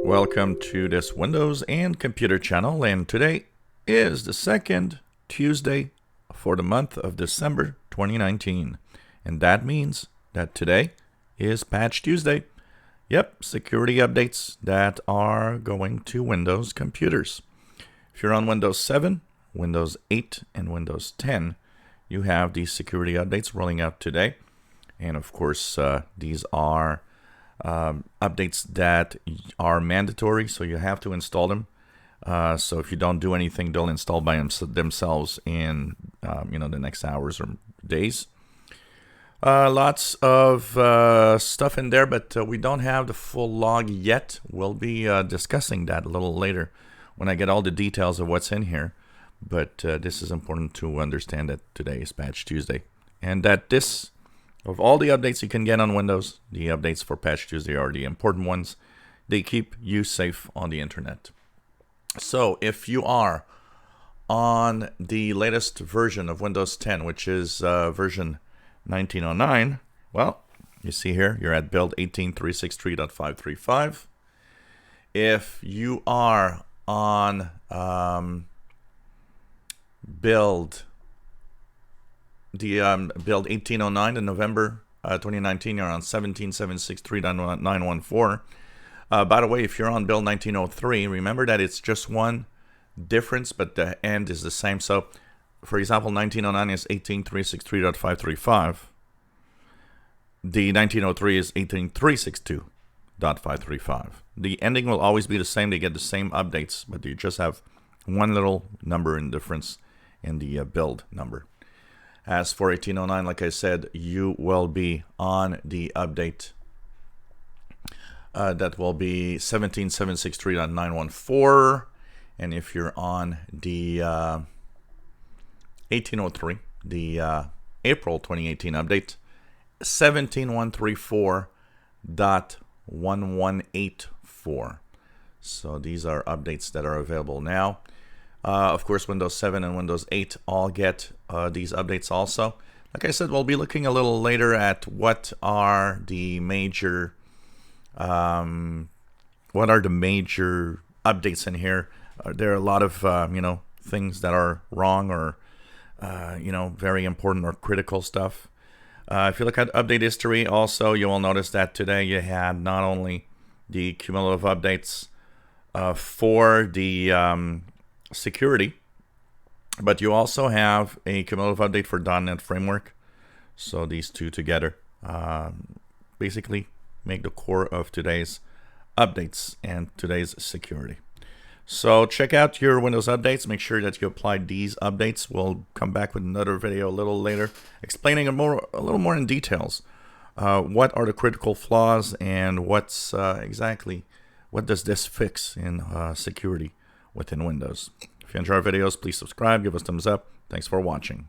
Welcome to this Windows and Computer channel, and today is the second Tuesday for the month of December 2019. And that means that today is Patch Tuesday. Yep, security updates that are going to Windows computers. If you're on Windows 7, Windows 8, and Windows 10, you have these security updates rolling out today. And of course, these are updates that are mandatory, so you have to install them. So if you don't do anything, they'll install by themselves in the next hours or days. Lots of stuff in there, but we don't have the full log yet. We'll be discussing that a little later when I get all the details of what's in here. But this is important to understand that today is Patch Tuesday, and that this, of all the updates you can get on Windows, the updates for Patch Tuesday are the important ones. They keep you safe on the internet. So if you are on the latest version of Windows 10, which is version 1909, well, you see here, you're at build 18.363.535. If you are on build 1809 in November 2019, you're on 17.763.914. By the way, if you're on build 1903, remember that it's just one difference, but the end is the same. So, for example, 1909 is 18.363.535. The 1903 is 18.362.535. The ending will always be the same. They get the same updates, but you just have one little number in difference in the build number. As for 1809, like I said, you will be on the update that will be 17.763.914. And if you're on the 1803, the April 2018 update, 17.134.1184. So these are updates that are available now. Of course, Windows 7 and Windows 8 all get these updates also. Like I said, we'll be looking a little later at what are the major updates in here. There are a lot of things that are wrong or very important or critical stuff. If you look at update history, also you will notice that today you had not only the cumulative updates for the security, but you also have a cumulative update for .NET Framework. So these two together basically make the core of today's updates and today's security. So check out your Windows updates. Make sure that you apply these updates. We'll come back with another video a little later explaining a little more in details what are the critical flaws and what's exactly what does this fix in security within Windows. If you enjoy our videos, please subscribe, give us a thumbs up. Thanks for watching.